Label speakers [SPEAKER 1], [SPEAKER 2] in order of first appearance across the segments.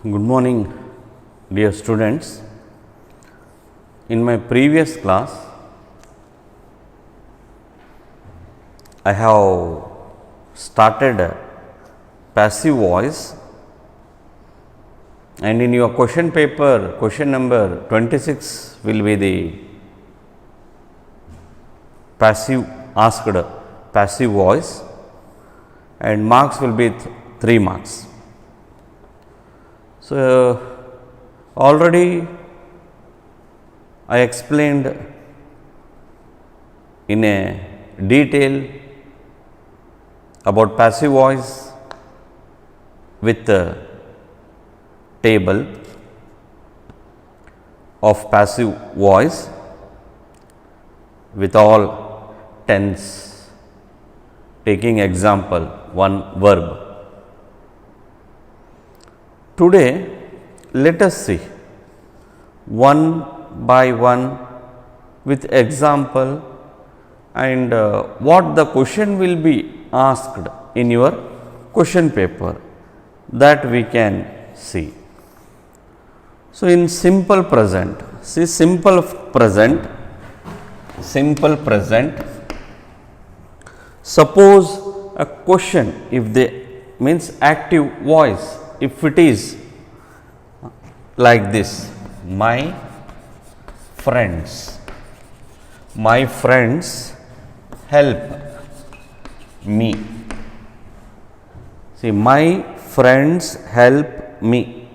[SPEAKER 1] Good morning, dear students. In my previous class, I have started passive voice, and in your question paper, question number 26 will be the asked passive voice, and marks will be 3 marks. So, already I explained in a detail about passive voice with the table of passive voice with all tense, taking example one verb. Today, let us see one by one with example and what the question will be asked in your question paper, that we can see. So, in simple present, see simple present, suppose a question, if they means active voice, if it is like this, my friends help me. See, my friends help me,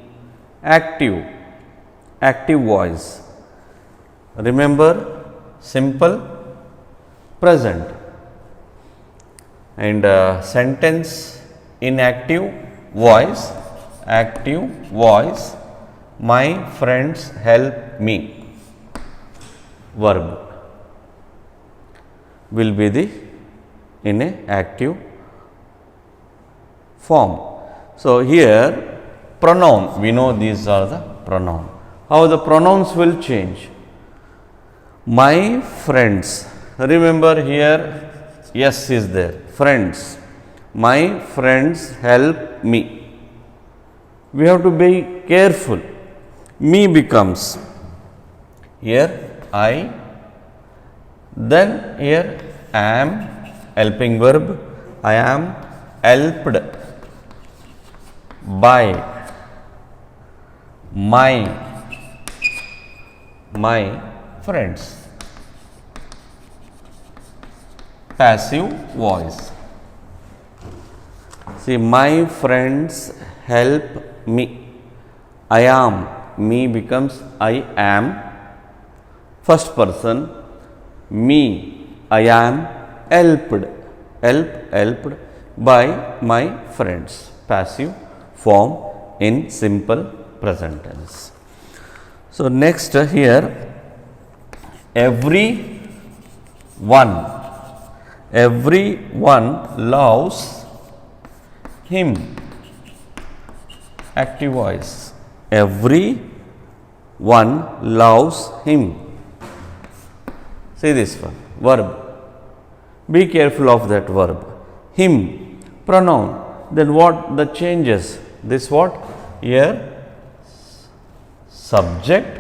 [SPEAKER 1] active voice. Remember, simple present, and sentence in active voice, my friends help me, verb will be the in a active form. So, here pronoun, we know these are the pronoun. How the pronouns will change? My friends, remember here yes is there, friends, my friends help me. We have to be careful. Me becomes here I, then here am, helping verb, I am helped by my friends. Passive voice. See, my friends help me. I am, me becomes I am, first person, me, I am helped by my friends. Passive form in simple present tense. So, next here, everyone loves him, active voice, everyone loves him. See this one, verb, be careful of that verb, him, pronoun, then what the changes, this what, here subject,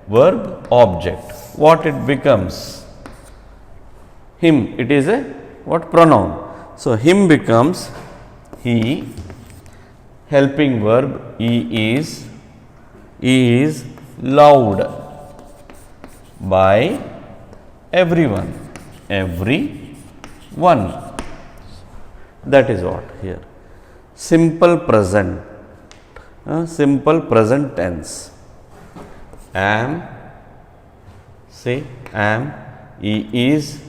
[SPEAKER 1] verb, object, what it becomes, him, it is a what, pronoun. So, him becomes he, helping verb, he is loved by everyone, that is what here. Simple present tense, am, say am, he is,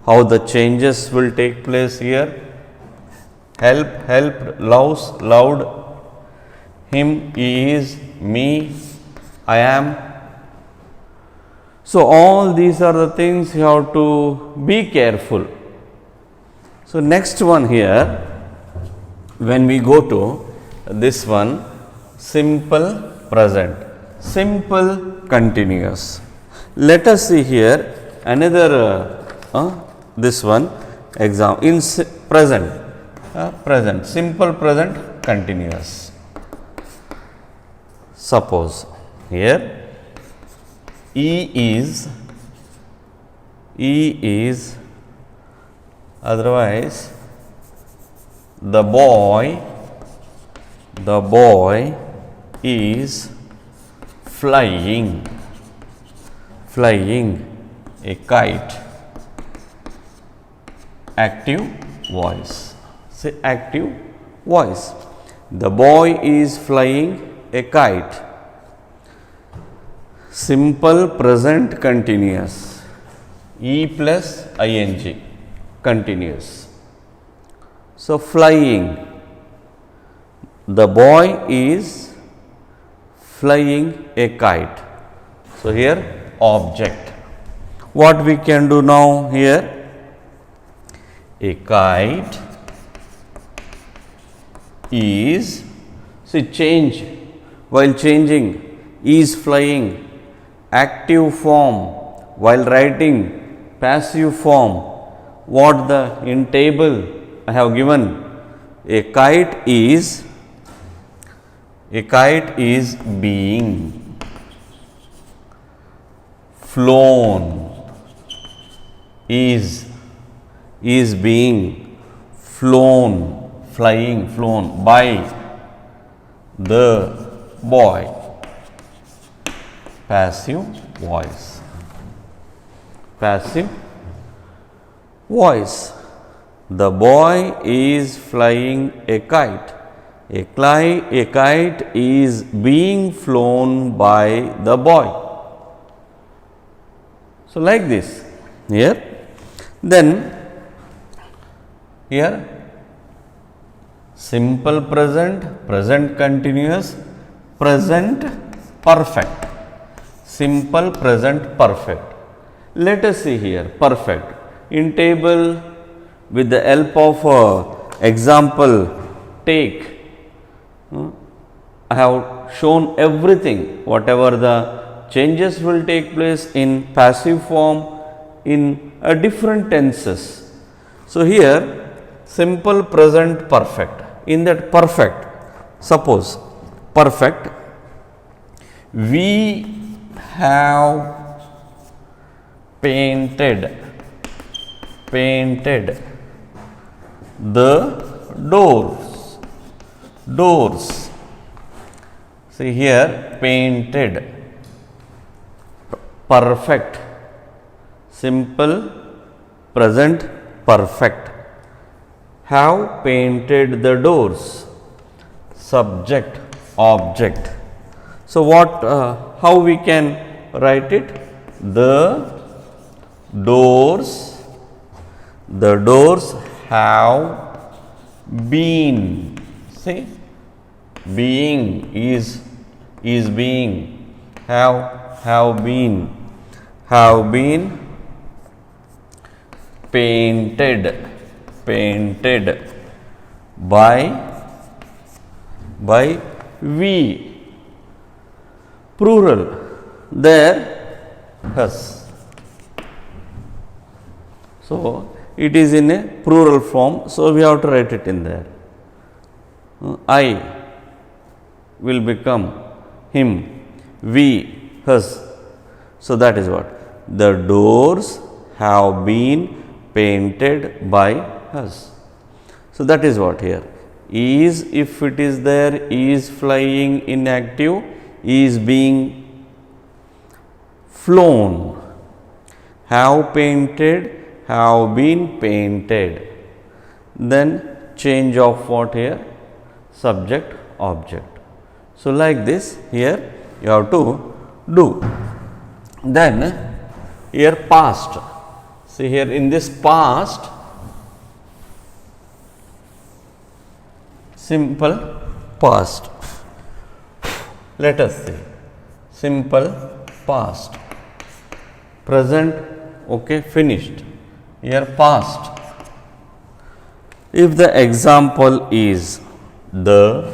[SPEAKER 1] how the changes will take place here, helped, loves, loved, him, he is, me, I am. So, all these are the things you have to be careful. So, next one here, when we go to this one, simple present, simple continuous. Let us see here another this one example in present, simple present continuous. suppose here E is otherwise the boy is flying a kite. Active voice. Say active voice. The boy is flying a kite. Simple present continuous. E plus ing continuous. So flying. The boy is flying a kite. So here object. What we can do now here? A kite is, see, change, while changing, is flying, active form, while writing, passive form. What the in table I have given? A kite is being flown, is being flown, flying, flown by the boy. Passive voice. Passive voice. The boy is flying a kite. A kite is being flown by the boy. So like this here. Then here simple present, present continuous, present perfect. Simple present perfect. Let us see here perfect. In table, with the help of example, take. I have shown everything, whatever the changes will take place in passive form in different tenses. So here simple present perfect. In that perfect, suppose perfect, we have painted the doors. See here painted perfect, simple present perfect, have painted the doors. Subject object. So what how we can write it? The doors have been. See, being is being, have been painted by we, plural, there us. So it is in a plural form, so we have to write it in there. I will become him, we, us. So that is what the doors have been painted by us. So that is what here is, if it is there, is flying in active, is being flown, have painted, have been painted. Then change of what here? Subject object. So like this here you have to do. Then here past. See here in this past, simple past. Let us see simple past. Present, okay, finished. Here past. If the example is the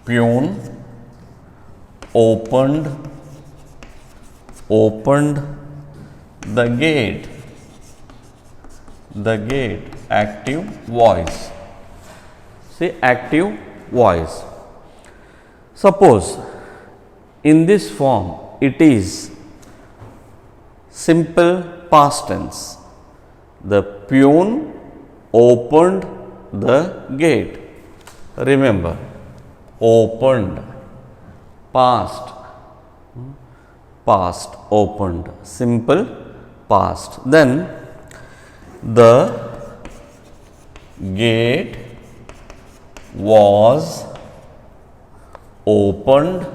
[SPEAKER 1] peon opened the gate, active voice. See active voice. Suppose in this form it is simple past tense. The peon opened the gate. Remember, opened, past, opened, simple past. Then the gate was opened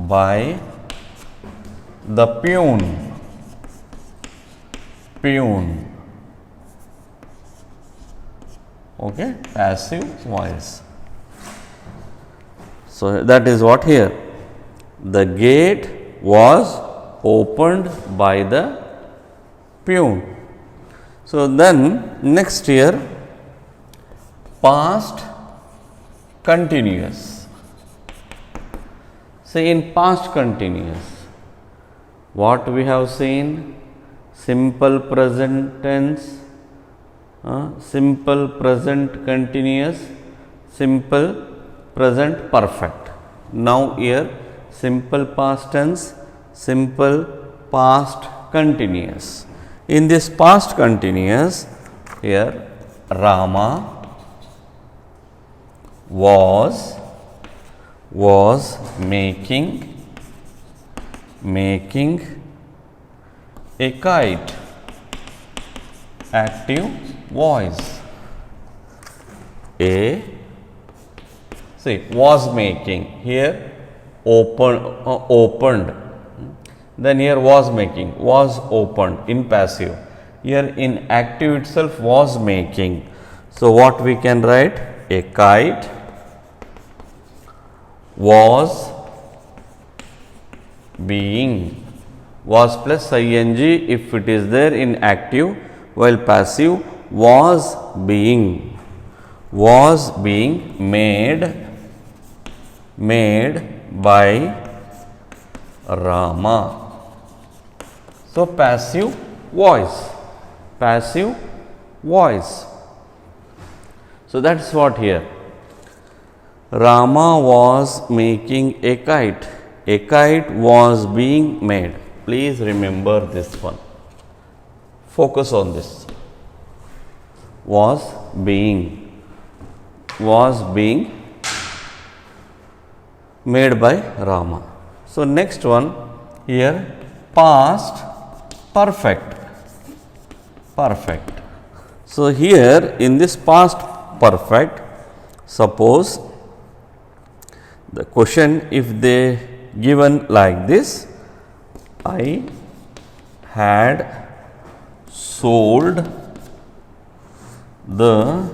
[SPEAKER 1] by the peon. Okay, passive voice. So that is what here. The gate was opened by the peon. So then next here, past continuous. Say in past continuous, what we have seen? Simple present tense, simple present continuous, simple present perfect. Now here simple past tense, simple past continuous. In this past continuous, here Rama was making a kite. Active voice. Was making, here opened, then here was making, was opened in passive, here in active itself was making. So what we can write? A kite was being. Was plus ing if it is there in active, while passive was being made by Rama. So passive voice. So that's what here. Rama was making a kite. A kite was being made. Please remember this one. Focus on this. Was being made by Rama. So next one here, past perfect. So here in this past perfect, suppose the question if they given like this, I had sold the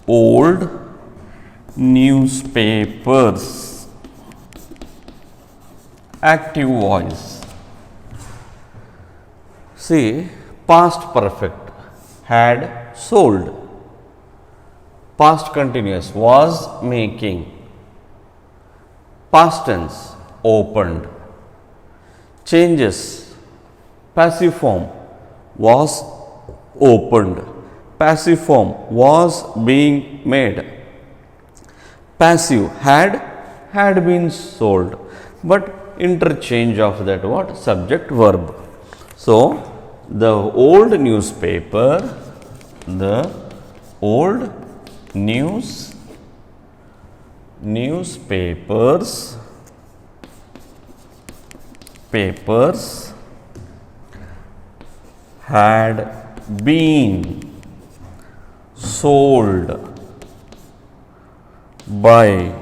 [SPEAKER 1] old newspapers. Active voice. See, past perfect, had sold. Past continuous, was making. Past tense, opened. Changes, passive form, was opened. Passive form, was being made. Passive, had been sold, but interchange of that what? Subject verb. So the old newspapers had been sold by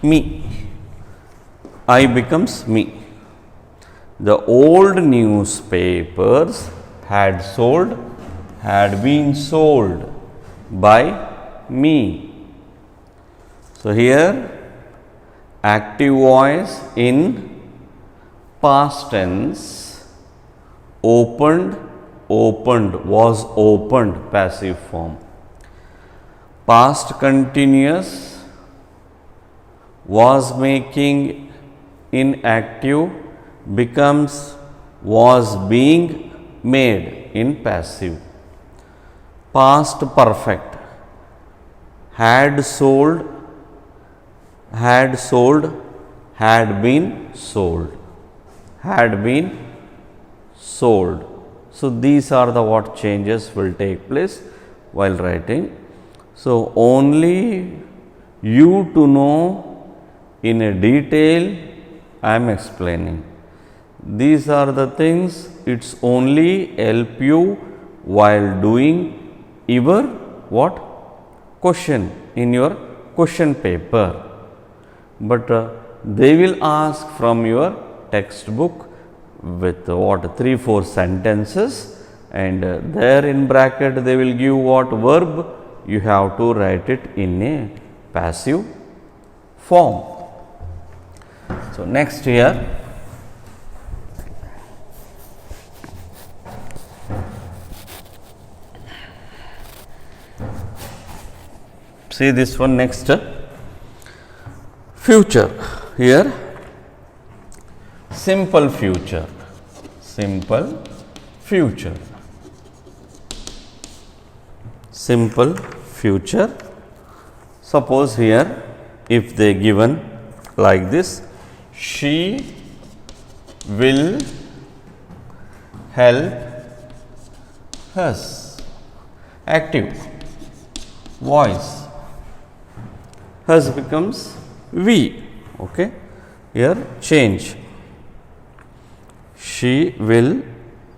[SPEAKER 1] me. I becomes me. The old newspapers had been sold by me. So here active voice in past tense, opened, was opened, passive form. Past continuous, was making in active becomes was being made in passive. past perfect, had sold, had sold, had been sold, had been sold. So, these are the what changes will take place while writing. So, only you to know in a detail I am explaining. These are the things it's only help you while doing your what question in your question paper, but they will ask from your textbook with what 3-4 sentences, and there in bracket they will give what verb, you have to write it in a passive form. So, next here see this one next, future. Here simple future, simple future, simple future. Suppose here if they given like this, she will help us, active voice, us becomes we. Okay, here change, she will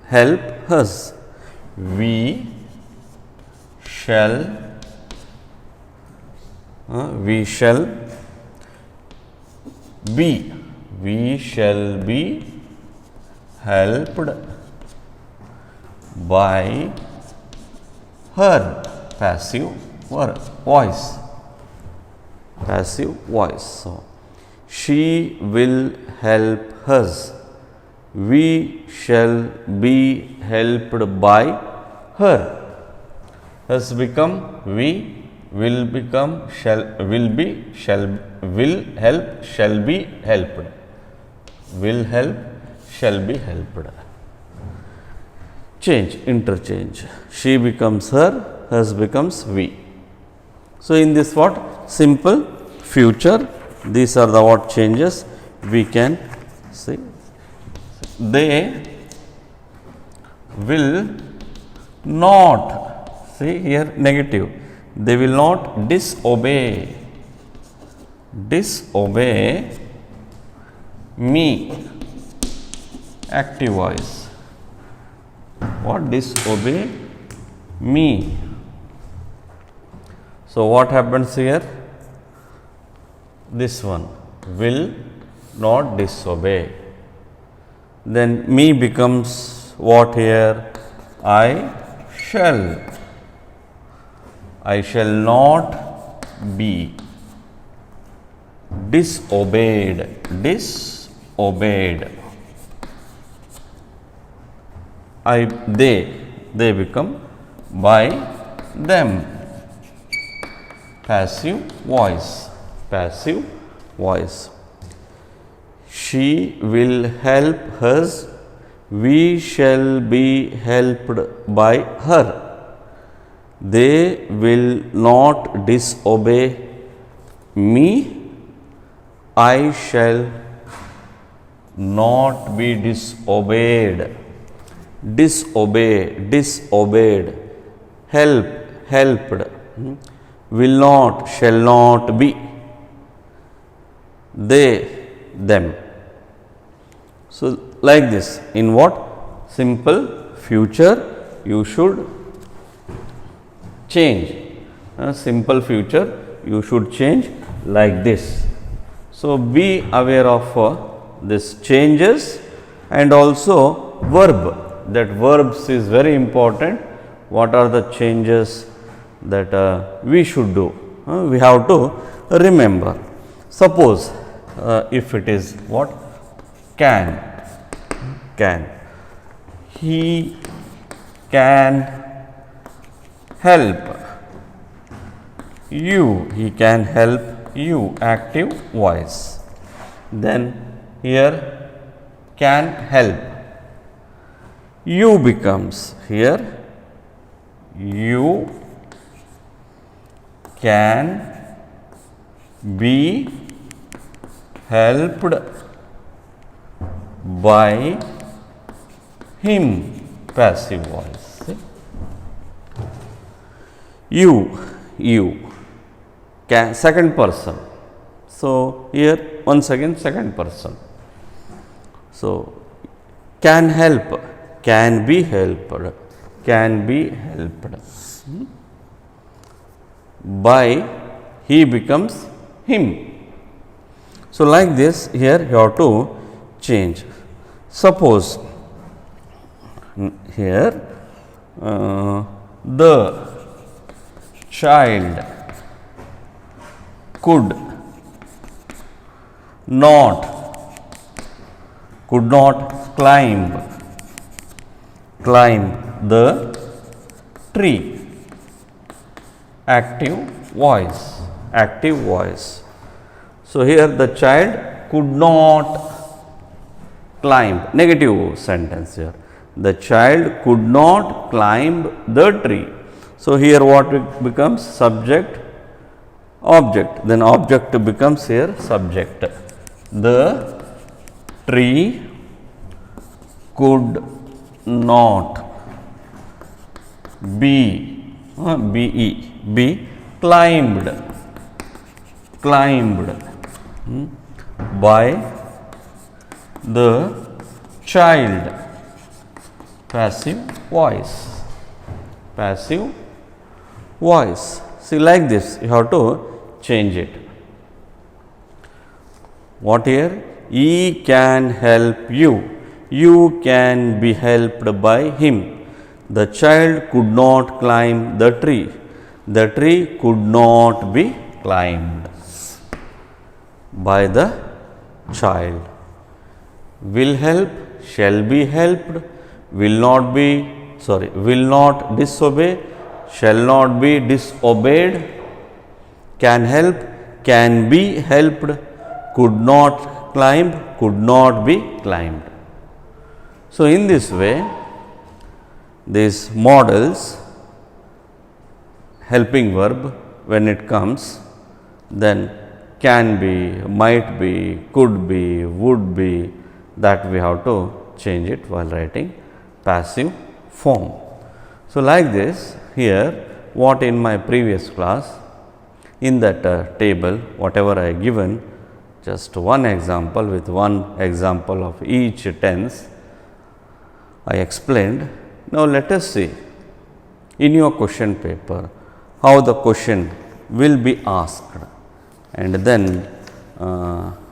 [SPEAKER 1] help us, we shall be, we shall be helped by her, passive voice, passive voice. So, she will help us, we shall be helped by her, has become we, will become shall, will be shall, will help shall be helped, will help shall be helped. Change, interchange, she becomes her, has becomes we. So, in this what simple future, these are the what changes we can see. They will not, see here negative, they will not disobey, disobey me, active voice, what disobey me. So, what happens here? This one will not disobey. Then me becomes what here? I shall not be disobeyed, disobeyed. They become by them, passive voice, passive voice. She will help us, we shall be helped by her. They will not disobey me, I shall not be disobeyed. Disobey, disobeyed, help, helped, will not, shall not be, they, them. So, like this, in what simple future you should change, simple future you should change like this. So, be aware of this changes, and also verb, that verbs is very important. What are the changes that we should do? We have to remember. Suppose if it is what? Can, he can help you, he can help you, active voice. Then here can help, you becomes here you can be helped by him. Passive voice. See? You can, second person. So here once again second person. So can help, can be helped, can be helped. By, he becomes him. So like this, here you have to change. Suppose here the child could not climb the tree. Active voice. So here the child could not climb, negative sentence here. The child could not climb the tree. So here what becomes? Subject, object. Then object becomes here subject. The tree could not be climbed by the child. Passive voice. See, like this you have to change it. What here? He can help you. You can be helped by him. The child could not climb the tree. The tree could not be climbed by the child. Will help, shall be helped, will not disobey, shall not be disobeyed, can help, can be helped, could not climb, could not be climbed. So in this way, these models, helping verb, when it comes, then can be, might be, could be, would be, that we have to change it while writing passive form. So like this, here what in my previous class, in that table, whatever I given, just one example with one example of each tense I explained. Now let us see in your question paper how the question will be asked, and then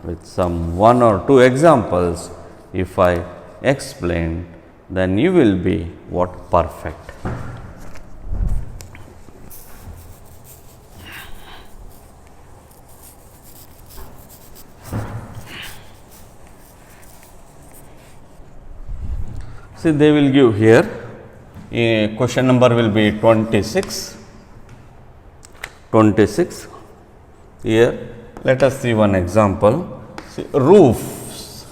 [SPEAKER 1] with some one or two examples if I explain, then you will be what? Perfect. See, they will give here, question number will be 26. Here, let us see one example. See, roofs,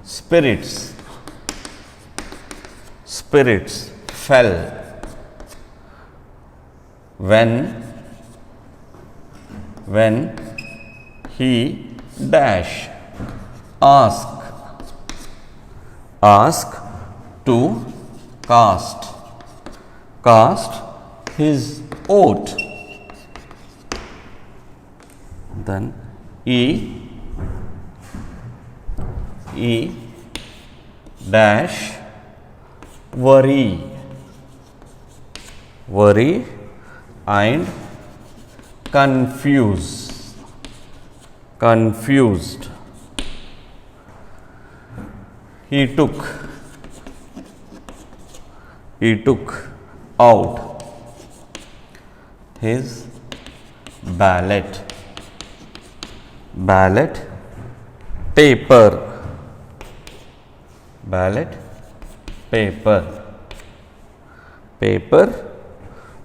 [SPEAKER 1] spirits fell when he dash ask to cast his oath. Then E dash worry and confused. He took out his ballot paper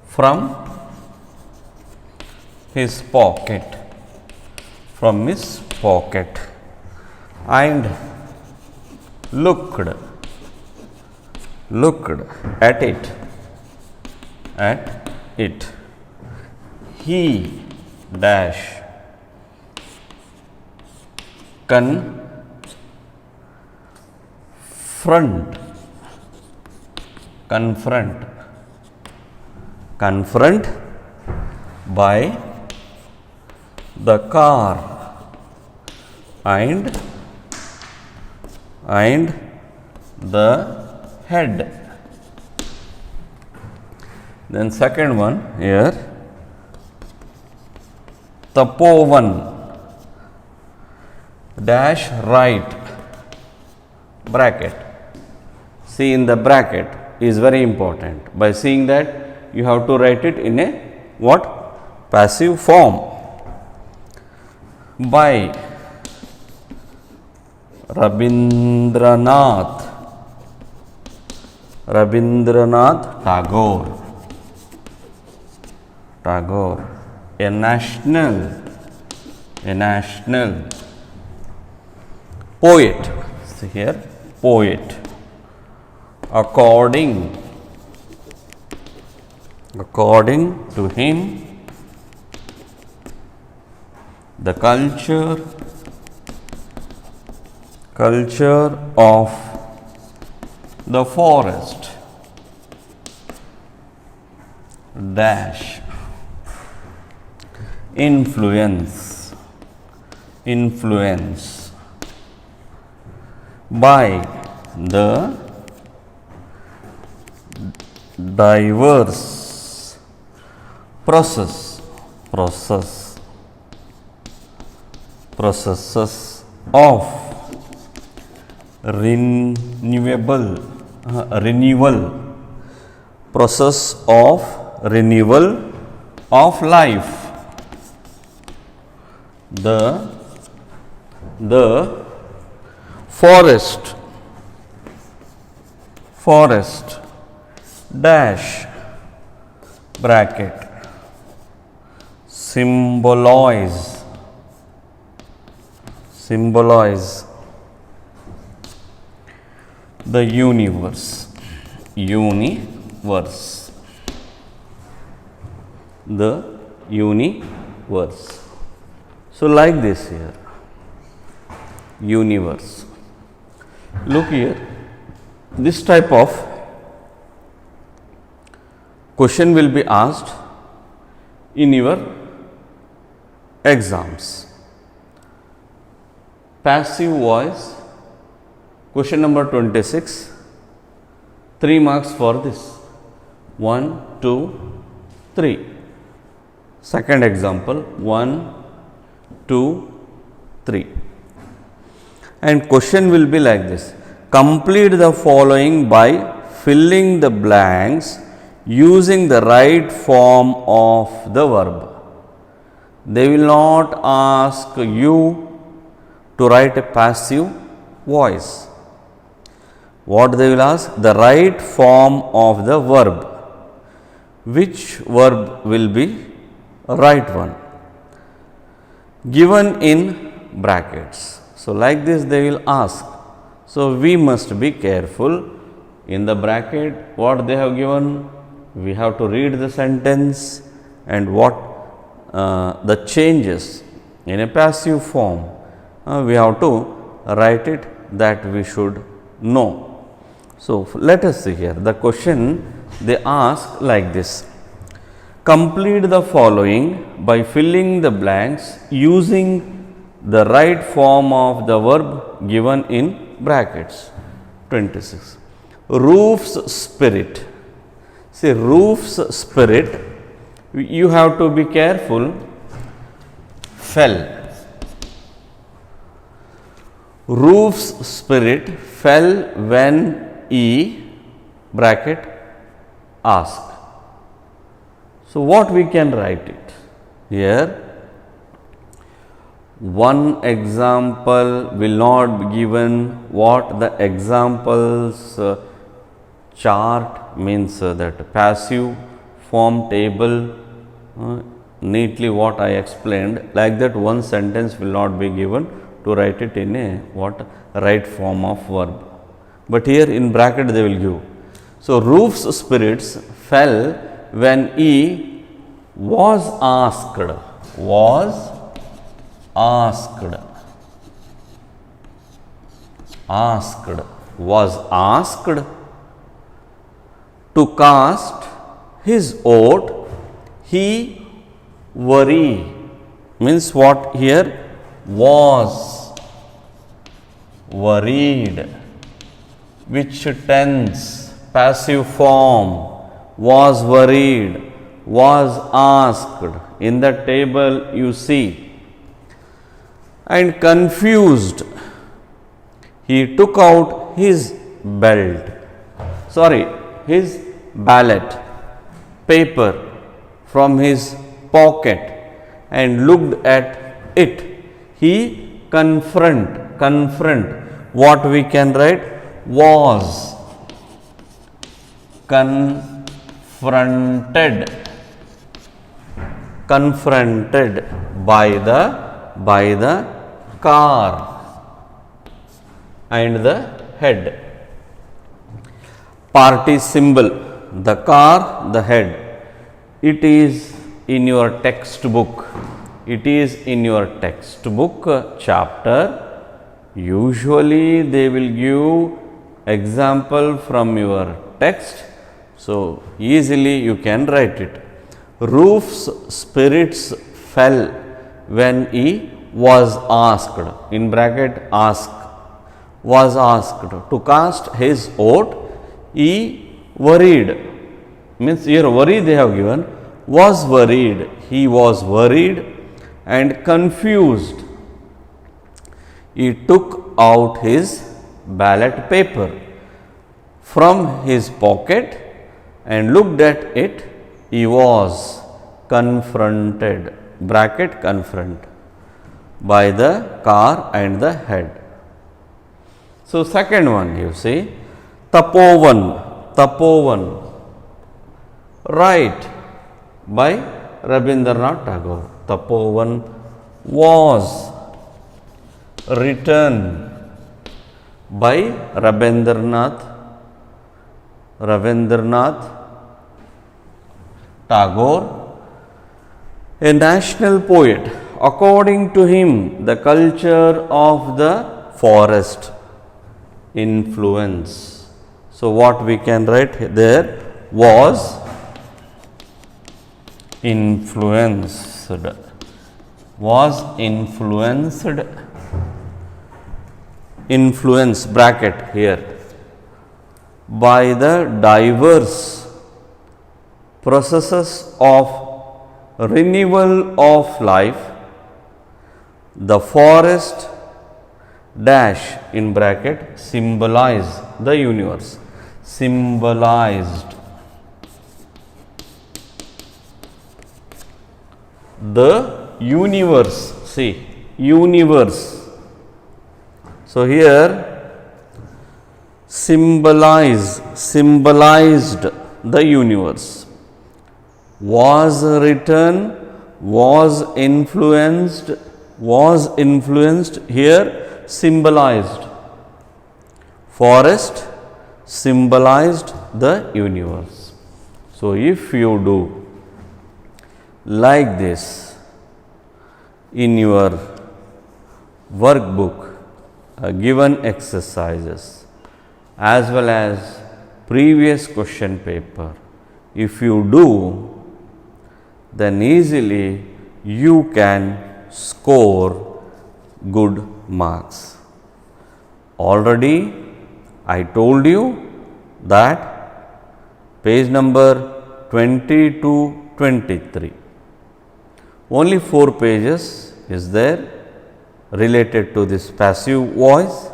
[SPEAKER 1] from his pocket and looked at it at it. He dash confront by the car and the head. Then second one here, Tapovan dash right bracket. See, in the bracket is very important. By seeing that, you have to write it in a what? Passive form. By Rabindranath Tagore, a national poet. See here, poet. According to him, the culture of the forest dash influence by the diverse processes of renewal of life. The forest dash bracket symbolize the universe. So like this here, universe. Look here, this type of question will be asked in your exams. Passive voice, question number 26, 3 marks for this. 1, 2, 3. Second example, 1, 2, 3. And question will be like this: complete the following by filling the blanks using the right form of the verb. They will not ask you to write a passive voice. What they will ask? The right form of the verb. Which verb will be right one? Given in brackets. So like this they will ask. So we must be careful. In the bracket, what they have given, we have to read the sentence and what the changes in a passive form. We have to write it, that we should know. So let us see here. The question they ask like this: complete the following by filling the blanks using the right form of the verb given in brackets. 26. Roof's spirit. See, roof's spirit, you have to be careful. Fell. Roof's spirit fell when he bracket asked. So what we can write it here? One example will not be given. What the examples chart means, that passive form table, neatly what I explained, like that one sentence will not be given to write it in a what right form of verb. But here in bracket they will give. So roof's spirits fell when he was asked, was asked, asked, was asked to cast his vote, he worried. Means what here? Was worried. Which tense? Passive form. Was worried, was asked. In the table you see. And confused, he took out his belt, his ballot paper from his pocket and looked at it. He confront, what we can write? Was confronted by the car and the head. Party symbol, the car, the head. It is in your textbook. It is in your textbook chapter. Usually they will give example from your text. So easily you can write it. Roof's spirits fell when he was asked, in bracket ask, was asked to cast his vote. He worried, means here worry they have given, was worried, he was worried and confused. He took out his ballot paper from his pocket and looked at it. He was confronted, bracket confront, by the car and the head. So second one, you see, tapovan, right, by Rabindranath Tagore. Tapovan was written by Rabindranath Tagore, a national poet. According to him, the culture of the forest influence. So what we can write there? Was influenced, influence, bracket here, by the diverse processes of renewal of life. The forest dash in bracket symbolize the universe, symbolized the universe. See, universe. So here symbolized the universe. Was written, was influenced, here symbolized. Forest symbolized the universe. So if you do like this in your workbook, given exercises as well as previous question paper, if you do, then easily you can score good marks. Already I told you that page number 20 to 23, only 4 pages is there related to this passive voice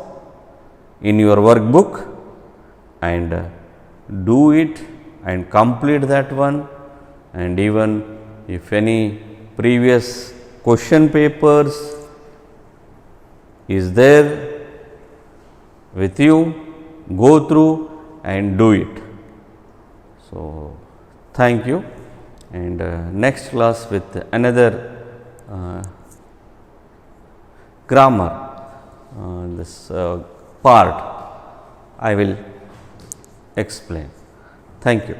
[SPEAKER 1] in your workbook, and do it and complete that one. And even if any previous question papers is there with you, go through and do it. So thank you, and next class with another grammar, this part I will explain. Thank you.